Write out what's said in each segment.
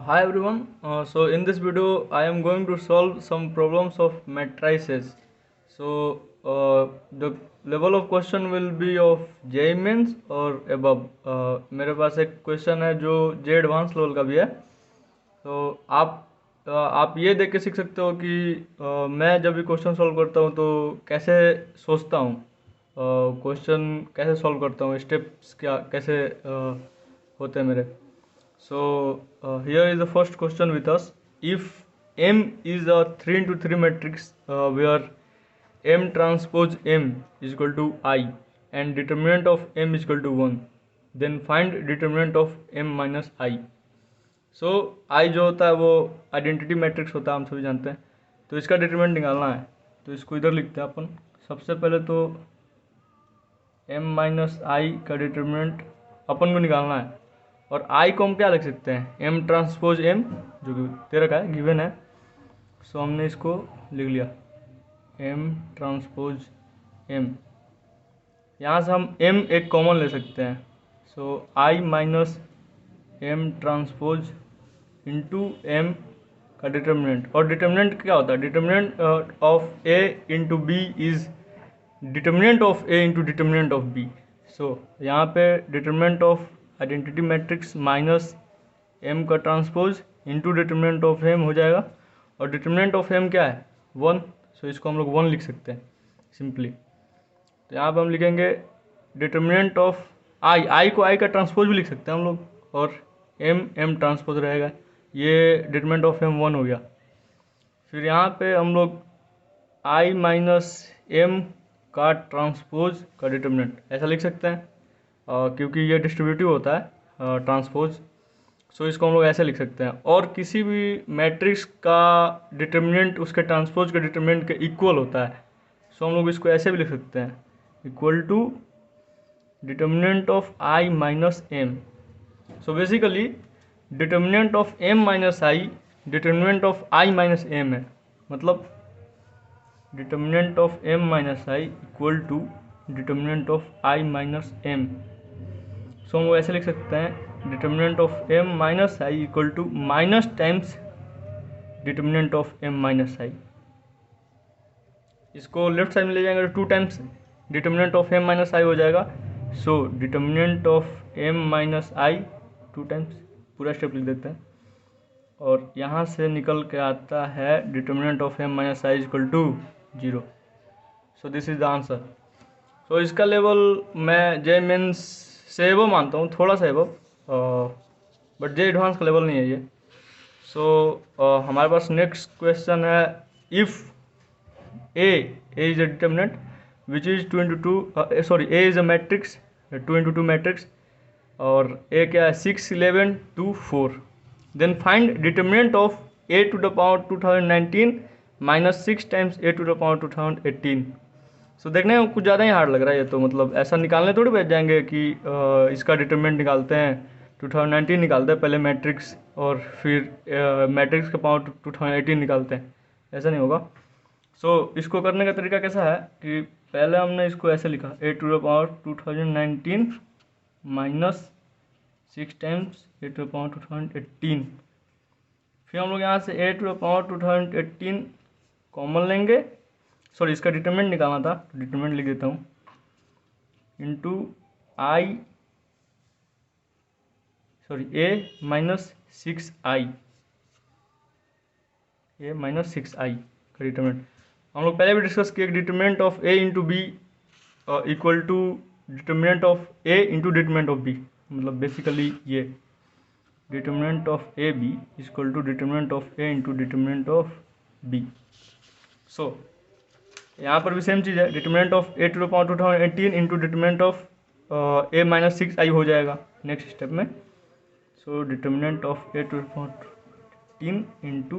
Hi everyone. So in this video, I am going to solve some problems of matrices. So the level of question will be of JEE Mains और above. मेरे पास एक question है जो जे advance level का भी है. तो आप ये देख के सीख सकते हो कि मैं जब भी क्वेश्चन सॉल्व करता हूँ तो कैसे सोचता हूँ, क्वेश्चन कैसे सॉल्व करता हूँ, स्टेप्स क्या कैसे होते हैं मेरे. So here is the first question with us. If M is a 3 into 3 matrix where M transpose M is equal to I and determinant of M is equal to 1, then find determinant of M minus I. So I जो होता है वो identity matrix होता है, हम सभी जानते हैं. तो इसका डिटरमिनेंट निकालना है, तो इसको इधर लिखते हैं अपन. सबसे पहले तो M माइनस आई का डिटरमिनेंट अपन को निकालना है. और आई को हम क्या लिख सकते हैं, एम ट्रांसपोज एम, जो कि दे रखा है, गिवन है. सो हमने इसको लिख लिया, एम ट्रांसपोज एम. यहाँ से हम एम एक कॉमन ले सकते हैं. So I minus M transpose into M का डिटर्मिनेंट. और डिटर्मिनेंट क्या होता है, determinant of A into B is determinant of A into determinant of B. So यहाँ पे determinant of identity matrix minus M का transpose into determinant of M हो जाएगा. और डिटर्मिनेंट ऑफ एम क्या है, 1. सो इसको हम लोग 1 लिख सकते हैं सिंपली. तो यहाँ पे हम लिखेंगे डिटर्मिनेंट ऑफ आई को आई का ट्रांसपोज भी लिख सकते हैं हम लोग, और एम ट्रांसपोज रहेगा. ये डिटर्मिनेंट ऑफ एम 1 हो गया. फिर यहाँ पे हम लोग आई माइनस एम का ट्रांसपोज का डिटर्मिनेंट ऐसा लिख सकते हैं, क्योंकि ये डिस्ट्रीब्यूटिव होता है ट्रांसपोज. सो इसको हम लोग ऐसे लिख सकते हैं. और किसी भी मैट्रिक्स का डिटर्मिनेंट उसके ट्रांसपोज के डिटर्मिनेंट के इक्वल होता है. सो हम लोग इसको ऐसे भी लिख सकते हैं, equal to determinant of I minus M. So basically determinant of M minus I determinant of I minus M है. मतलब determinant of M minus I equal to determinant of I minus M. So हम ऐसे लिख सकते हैं, determinant of M minus I equal to minus times determinant of M minus I. इसको left side में ले जाएंगे तो 2 times determinant of M minus आई हो जाएगा. So determinant of M minus I 2 times, पूरा स्टेप लिख देते हैं. और यहाँ से निकल के आता है determinant of M minus I equal to 0. So this is the answer. सो इसका लेवल मैं जे मेंस से एबव मानता हूँ, थोड़ा सा एबव, बट जे एडवांस का लेवल नहीं है ये. सो हमारे पास नेक्स्ट क्वेश्चन है. If A is a determinant which is 2 into 2, sorry, A is a matrix 2 into 2 matrix, और ए क्या है 6 11 2 4. Then find determinant of A to the power 2019 minus 6 times A to the power 2018. So देखने में कुछ ज़्यादा ही hard लग रहा है ये तो. मतलब ऐसा निकालने थोड़ी बैठ जाएंगे कि इसका डिटरमिनेंट निकालते हैं 2019 निकालते हैं पहले मैट्रिक्स, और फिर मैट्रिक्स का पावर 2018 निकालते हैं. ऐसा नहीं होगा. सो इसको करने का तरीका कैसा है कि पहले हमने इसको ऐसे लिखा, A to the power 2019 minus 6 times A to the power 2018. फिर हम लोग यहाँ से A to the power 2018 common लेंगे. सॉरी, इसका डिटरमिनेंट निकालना था, तो डिटरमिनेंट लिख देता हूँ, into I, sorry, A minus 6i, A minus 6i का डिटरमिनेंट. हम लोग पहले भी डिस्कस किए, determinant of A into B equal to determinant of A into determinant of B. मतलब बेसिकली ये determinant of A B equal to determinant of A into determinant of B. So यहाँ पर भी सेम चीज़ है, determinant of A to the power 2018 into determinant of A minus 6i हो जाएगा next step में. So determinant of A to the power 18 into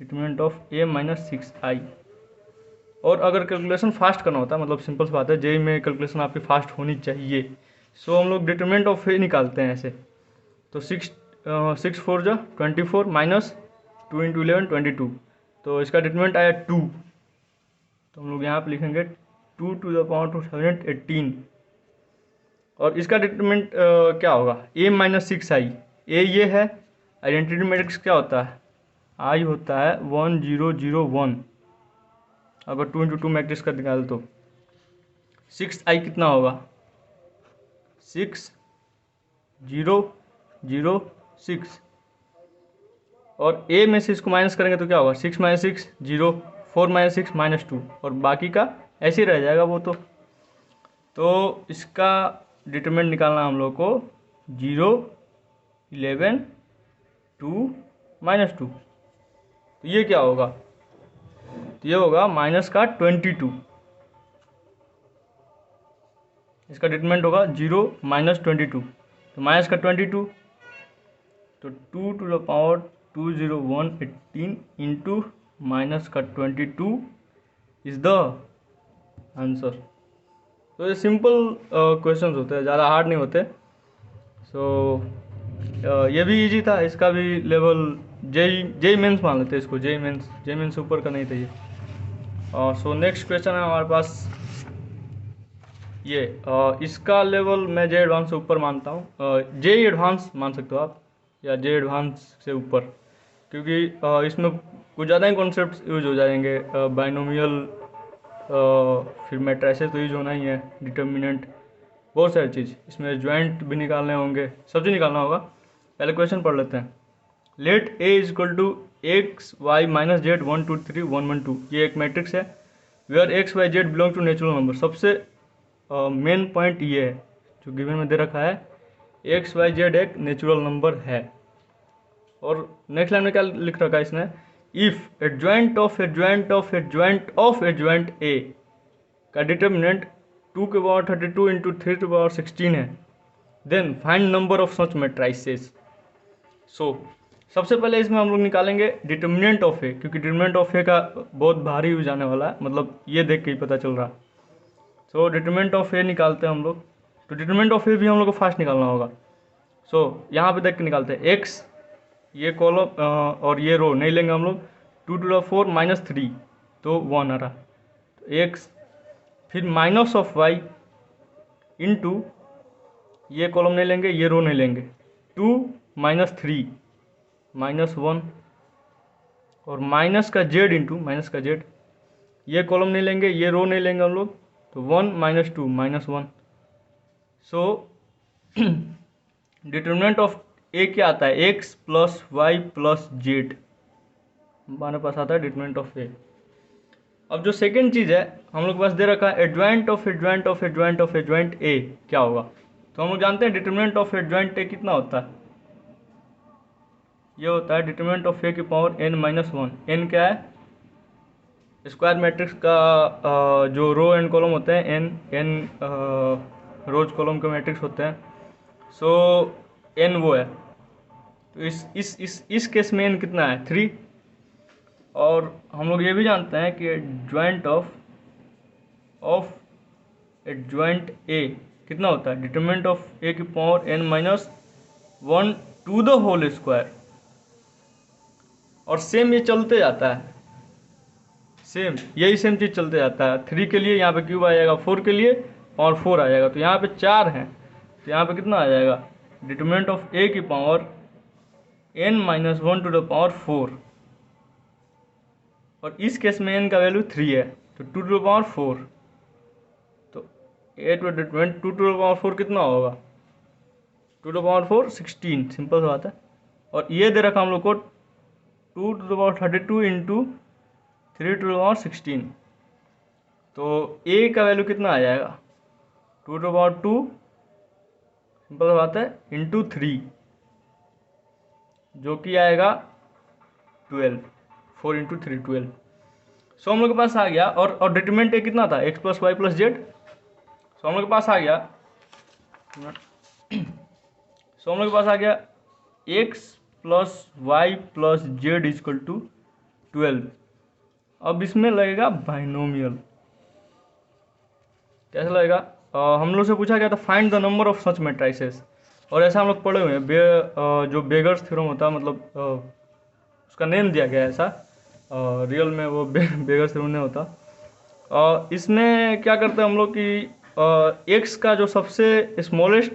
determinant of A minus 6i. और अगर कैलकुलेशन फास्ट करना होता है, मतलब सिंपल सी बात है, जेई में कैलकुलेशन आपकी फास्ट होनी चाहिए. सो हम लोग डिटरमिनेंट ऑफ ए निकालते हैं ऐसे. तो 6 4 जा 24 माइनस 2 इंटू 11 22. तो इसका डिटरमिनेंट आया 2. तो हम लोग यहाँ पे लिखेंगे 2 टू द पावर 2018. और इसका डिटरमिनेंट क्या होगा, ए माइनस 6i. ए ये है आइडेंटिटी मैट्रिक्स क्या होता है, आई होता है 1 0 0 1। अगर 2 इंटू 2 मैट्रिक्स का निकाल तो 6 आई कितना होगा, 6 0 0 6। और ए में से इसको माइनस करेंगे तो क्या होगा, 6 माइनस 6 0, 4 माइनस 6 माइनस 2, और बाकी का ऐसे ही रह जाएगा वो। तो इसका डिटरमिनेंट निकालना हम लोग को 0 11 2 माइनस 2। तो ये क्या होगा, तो ये होगा माइनस का 22। इसका डिटरमिनेंट होगा 0 माइनस 22, तो माइनस का 22, तो 2 to the power 201 18 into minus का 22 इज द आंसर। तो ये सिंपल क्वेश्चंस होते हैं, ज़्यादा हार्ड नहीं होते। सो ये भी इजी था, इसका भी लेवल जेई मेंस मान लेते हैं इसको, जेई मेंस ऊपर का नहीं था ये। सो नेक्स्ट क्वेश्चन है हमारे पास ये, इसका लेवल मैं जे एडवांस से ऊपर मानता हूँ, जे एडवांस मान सकते हो आप, या जे एडवांस से ऊपर, क्योंकि इसमें कुछ ज़्यादा ही कॉन्सेप्ट यूज हो जाएंगे, बाइनोमियल, फिर मैट्रिसेस तो यूज होना ही है, डिटर्मिनेंट, बहुत सारी चीज़, इसमें ज्वाइंट भी निकालने होंगे, सब चीज़ निकालना होगा। पहले क्वेश्चन पढ़ लेते हैं। Let A is equal to X Y minus Z 1 2 3 1 1 2। ये एक मैट्रिक्स है where X Y Z belong to natural number. सबसे मेन पॉइंट ये है जो गिवन में दे रखा है, एक्स वाई जेड एक नेचुरल नंबर है। और नेक्स्ट लाइन में क्या लिख रखा है इसने, if adjoint of adjoint of adjoint of adjoint A का डिटर्मिनेंट 2 के पावर 32 इंटू 3 के पावर 16 है, then find number of such matrices. So सबसे पहले इसमें हम लोग निकालेंगे डिटर्मिनेंट ऑफ ए, क्योंकि डिटर्मिनेंट ऑफ ए का बहुत भारी यूज आने वाला है, मतलब ये देख के ही पता चल रहा है। सो डिटरमिनेंट ऑफ ए निकालते हैं हम लोग। तो डिटरमिनेंट ऑफ ए भी हम लोग को फास्ट निकालना होगा। सो यहाँ पे देख के निकालते हैं, एक्स ये कॉलम और ये रो नहीं लेंगे हम लोग, 2 टू द 4 माइनस 3 तो 1 आ रहा, तो एक्स, फिर माइनस ऑफ वाई इंटू ये कॉलम नहीं लेंगे, ये रो नहीं लेंगे, 2 माइनस 3 माइनस 1, और माइनस का जेड इंटू माइनस का जेड, ये कॉलम नहीं लेंगे, ये रो नहीं लेंगे हम लोग, तो 1 minus 2 minus 1। So determinant of A क्या आता है, X plus Y plus Z, हमारे पास आता है डिटरमिनेंट ऑफ ए। अब जो सेकेंड चीज़ है हम लोग के पास दे रखा है, adjoint of adjoint of adjoint of adjoint A क्या होगा। तो हम लोग जानते हैं डिटरमिनेंट ऑफ एडजॉइंट ए कितना होता है, ये होता है डिटरमिनेंट ऑफ ए की पावर n माइनस 1। एन क्या है, स्क्वायर मैट्रिक्स का जो रो एंड कॉलम होते हैं, एन रोज कॉलम के मैट्रिक्स होते हैं। सो एन वो है, तो इस केस में एन कितना है, 3। और हम लोग ये भी जानते हैं कि एडजॉइंट ऑफ एडजॉइंट ए कितना होता है, डिटरमिनेंट ऑफ ए की power n minus 1 to the whole square. और सेम ये चलते जाता है, सेम यही सेम चीज़ चलते जाता है। 3 के लिए यहाँ पे क्यूब आ जाएगा, 4 के लिए पावर 4 आ जाएगा, तो यहाँ पे 4 हैं, तो यहाँ पे कितना आ जाएगा, डिटरमिनेंट ऑफ ए की power n minus 1 to the power 4। और इस केस में n का वैल्यू 3 है, तो 2 टू द पावर 4, तो 8 डिटरमिनेंट 2 टू द पावर 4 कितना होगा, 2 टू द पावर 4 16, सिंपल सा बात है। और ये दे रखा हम लोग को 2 to the power 32 into 3 to the power 16, तो a का वैल्यू कितना आ जाएगा, 2 टू द पावर 2, सिंपल सा बात है, इंटू 3, जो कि आएगा 12, 4 इंटू 3 12। सो हम लोग के पास आ गया, और डिटरमिनेंट ए कितना था, X plus Y plus Z. So हम लोग के पास आ गया X plus Y plus Z equal to 12। अब इसमें लगेगा बाइनोमियल, कैसे लगेगा, हम लोग से पूछा गया था find the number of such matrices, और ऐसा हम लोग पढ़े हुए हैं, जो बेगर्स थ्योरम होता है, मतलब उसका नेम दिया गया है ऐसा, रियल में वो बेगर्स थ्योरम नहीं होता। इसमें क्या करते हैं हम लोग कि एक्स का जो सबसे स्मॉलेस्ट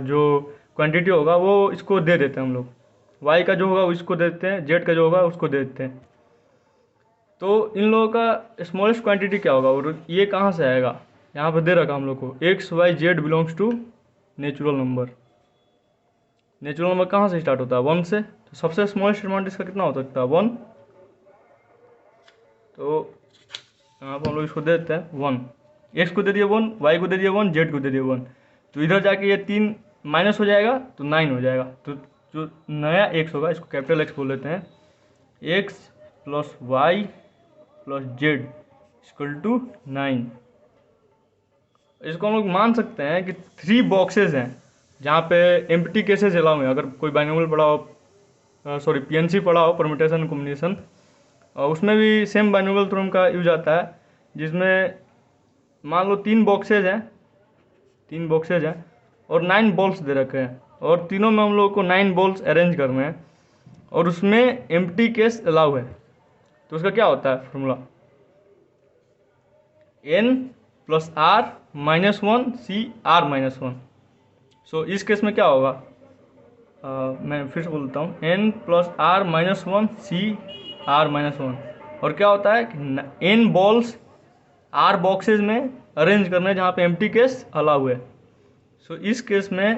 जो क्वांटिटी होगा वो इसको दे देते हैं हम लोग, वाई का जो होगा उसको दे देते हैं, जेड का जो होगा उसको दे देते हैं। तो इन लोगों का स्मॉलेस्ट क्वांटिटी क्या होगा और ये कहाँ से आएगा? यहाँ पर दे रखा हम लोग को X Y Z belongs to natural number. Natural number कहाँ से स्टार्ट होता है? 1 से। तो सबसे स्मॉलेस्ट अमाउंट इसका कितना हो सकता है? 1। तो यहाँ पर हम लोग इसको दे देते हैं 1। एक्स को दे दिया 1, वाई को दे दिया 1, जेड को दे दिया 1। तो इधर जाके ये 3 माइनस हो जाएगा तो 9 हो जाएगा। तो जो नया एक्स होगा इसको कैपिटल एक्स बोल देते हैं। X plus Y plus Z equal to 9। इसको हम लोग मान सकते हैं कि 3 बॉक्सेस हैं जहाँ पे एम्प्टी केसेस अलाउ हैं। अगर कोई बाइनोमियल पढ़ा हो, सॉरी पीएनसी पढ़ा हो, परम्यूटेशन कॉम्बिनेशन, उसमें भी सेम बाइनोमियल थ्योरम का यूज आता है, जिसमें मान लो 3 बॉक्सेज हैं और 9 बॉल्स दे रखे हैं और तीनों में हम लोग को 9 बॉल्स अरेंज करने हैं और उसमें एम्प्टी केस अलाउ है। तो उसका क्या होता है formula? n plus R minus 1 C R minus 1। So इस केस में क्या होगा? मैं फिर से बोलता हूँ, n plus R minus 1 C R minus 1। और क्या होता है कि n बॉल्स r बॉक्सेज में अरेंज करना है जहाँ पे एम्प्टी केस अलाउ है। सो इस केस में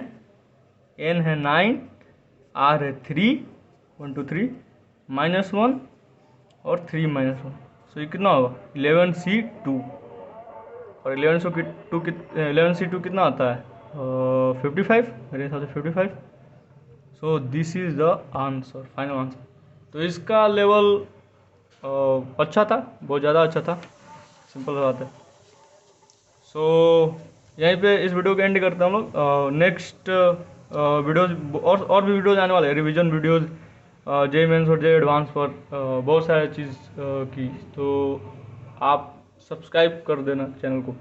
n है 9, r है 3, 1 2 3 माइनस 1 और 3 माइनस 1। सो ये कितना होगा? 11c2। और 11c2 कितना आता है? 55, मेरे हिसाब से 55। सो this is the answer, final answer. तो इसका लेवल अच्छा था, बहुत ज़्यादा अच्छा था, सिंपल बात है। सो यहीं पे इस वीडियो को एंड करते हैं हम लोग। नेक्स्ट वीडियोज और भी वीडियोज आने वाले हैं, रिवीजन वीडियोज, जे मेंस और जे एडवांस पर बहुत सारे चीज़ की। तो आप सब्सक्राइब कर देना चैनल को।